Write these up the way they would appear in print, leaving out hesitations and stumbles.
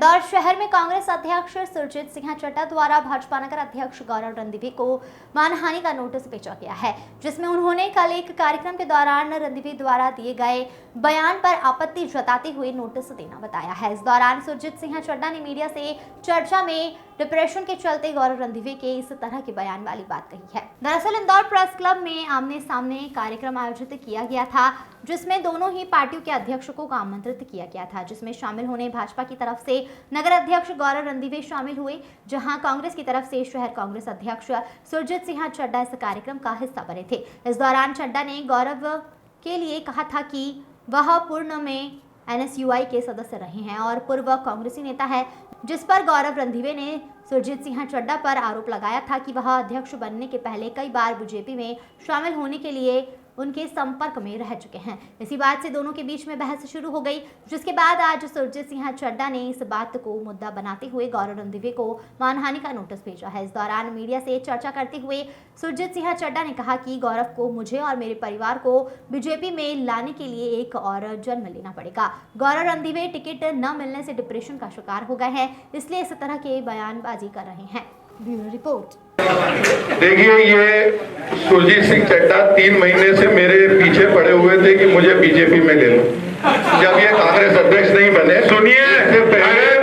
इंदौर शहर में कांग्रेस अध्यक्ष सुरजीत सिंह चड्ढा द्वारा भाजपा नगर अध्यक्ष गौरव रणदीवे को मानहानि का नोटिस भेजा गया है, जिसमें उन्होंने कल एक कार्यक्रम के दौरान रणदीवे द्वारा दिए गए बयान पर आपत्ति जताते हुए नोटिस देना बताया है। इस दौरान सुरजीत सिंह चड्ढा ने मीडिया से चर्चा में डिप्रेशन के चलते गौरव रणदीवे के इस तरह के बयान वाली बात कही है। दरअसल इंदौर प्रेस क्लब में आमने सामने कार्यक्रम आयोजित किया गया था, जिसमें दोनों ही पार्टियों के अध्यक्षों को आमंत्रित किया गया था, जिसमें शामिल होने भाजपा की तरफ से नगर अध्यक्ष गौरव रणदीवे शामिल हुए, जहां कांग्रेस की तरफ से शहर कांग्रेस अध्यक्ष सुरजीत सिंह चड्ढा इस कार्यक्रम का हिस्सा बने थे। इस दौरान चड्ढा ने गौरव के लिए कहा था कि वह पूर्ण में NSUI के सदस्य रहे हैं और पूर्व कांग्रेसी नेता है, जिस पर गौरव रणदीवे ने सुरजीत सिंह चड्ढा पर आरोप लगाया था कि वह अध्यक्ष बनने के पहले कई बार बीजेपी में शामिल होने के लिए उनके संपर्क में रह चुके हैं। इसी बात से दोनों के बीच में बहस शुरू हो गई, जिसके बाद आज सुरजीत सिंह चड्ढा ने इस बात को मुद्दा बनाते हुए गौरव रणदीवे को मानहानि का नोटिस भेजा है। इस दौरान मीडिया से चर्चा करते हुए सुरजीत सिंह चड्ढा ने कहा कि गौरव को, मुझे और मेरे परिवार को बीजेपी में लाने के लिए एक और जन्म लेना पड़ेगा। गौरव रणदीवे टिकट न मिलने से डिप्रेशन का शिकार हो गए हैं, इसलिए इस तरह के बयानबाजी कर रहे हैं। Bureau report. देखिए, ये सुरजीत सिंह चड्ढा 3 महीने से मेरे पीछे पड़े हुए थे कि मुझे बीजेपी में ले लो। जब ये कांग्रेस अध्यक्ष नहीं बने, सुनिए,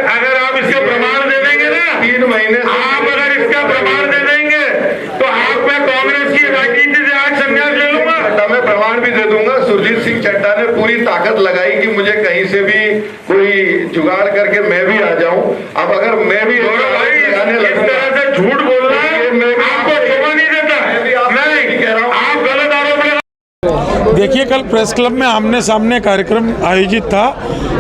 अगर आप इसके प्रमाण दे देंगे ना, 3 महीने आप अगर इसका प्रमाण दे देंगे तो आप मैं कांग्रेस की राजनीति से आज संन्यास ले लूंगा। मैं प्रमाण भी दे दूंगा। सुरजीत सिंह चड्ढा ने पूरी ताकत लगाई कि मुझे कहीं से भी कोई जुगाड़ करके मैं भी आ जाऊं। अब अगर मैं भी इस तरह से झूठ बोलना आपको शोभा नहीं देता, मैं कह रहा हूँ आप गलत आरोप लगा। देखिए, कल प्रेस क्लब में आमने सामने कार्यक्रम आयोजित था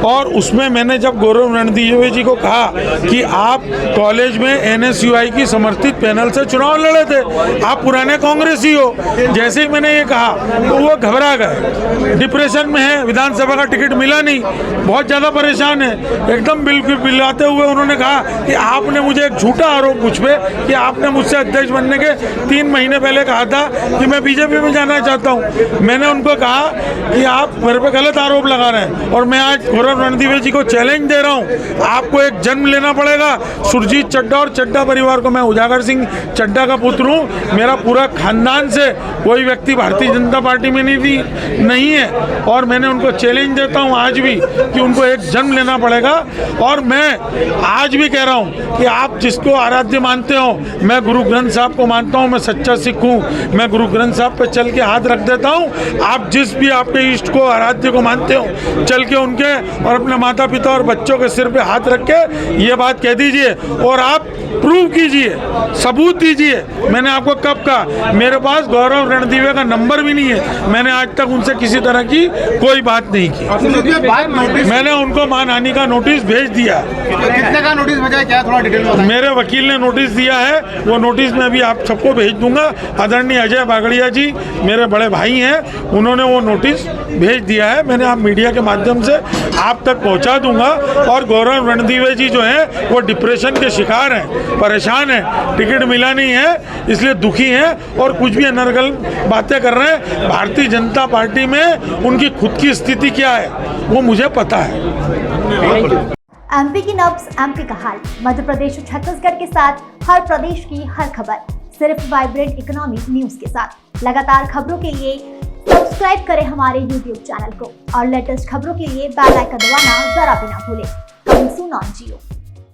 और उसमें मैंने जब गौरव रणदीवे जी को कहा कि आप कॉलेज में NSUI की समर्थित पैनल से चुनाव लड़े थे, आप पुराने कांग्रेसी हो, जैसे ही मैंने ये कहा तो वो घबरा गए, डिप्रेशन में है, विधानसभा का टिकट मिला नहीं, बहुत ज़्यादा परेशान है। एकदम बिल्कुल बिलाते हुए उन्होंने कहा कि आपने मुझे एक झूठा आरोप मुझ पे कि आपने मुझसे अध्यक्ष बनने के 3 महीने पहले कहा था कि मैं बीजेपी में जाना चाहता हूँ। मैंने उनको कहा कि आप मेरे पे गलत आरोप लगा रहे हैं और मैं आज गौरव रणदीवे जी को चैलेंज दे रहा हूं, आपको एक जन्म लेना पड़ेगा। सुरजीत चड्ढा और चड्ढा परिवार को, मैं उजागर सिंह चड्ढा का पुत्र हूं, मेरा पूरा खानदान से कोई व्यक्ति भारतीय जनता पार्टी में नहीं है और मैंने उनको चैलेंज देता हूं आज भी कि उनको एक जन्म लेना पड़ेगा। और मैं आज भी कह रहा हूं कि आप जिसको आराध्य मानते हो, मैं गुरु ग्रंथ साहब को मानता हूं, मैं सच्चा सिख हूं, मैं गुरु ग्रंथ साहब पे चल के हाथ रख देता हूं। आप जिस भी आपके इष्ट को, आराध्य को मानते हो, चल के उनके और अपने माता पिता और बच्चों के सिर पे हाथ रख के ये बात कह दीजिए और आप प्रूव कीजिए, सबूत दीजिए। मैंने आपको कब कहा, मेरे पास गौरव रणदीवे का नंबर भी नहीं है, मैंने आज तक उनसे किसी तरह की कोई बात नहीं की। मैंने उनको मानहानि का नोटिस भेज दिया। कितने का नोटिस भेजा है, क्या थोड़ा डिटेल बताइए। मेरे वकील ने नोटिस दिया है, वो नोटिस मैं अभी आप सबको भेज दूंगा। आदरणीय अजय बागड़िया जी मेरे बड़े भाई हैं, उन्होंने वो नोटिस भेज दिया है, मैंने आप मीडिया के माध्यम से आप तक पहुंचा दूंगा। और गौरव रणदीवे जी जो हैं वो डिप्रेशन के शिकार हैं, परेशान हैं, टिकट मिला नहीं है इसलिए दुखी हैं और कुछ भी अनर्गल बातें कर रहे हैं। भारतीय जनता पार्टी में उनकी खुद की स्थिति क्या है वो मुझे पता है। MP की नब्ज, MP का हाल, मध्य प्रदेश छत्तीसगढ़ के साथ हर प्रदेश की हर खबर, सिर्फ वाइब्रेंट इकोनॉमिक न्यूज के साथ। लगातार खबरों के लिए सब्सक्राइब करें हमारे YouTube चैनल को और लेटेस्ट खबरों के लिए बेल आइकन दबाना जरा भी ना भूलें। Coming soon on Jio.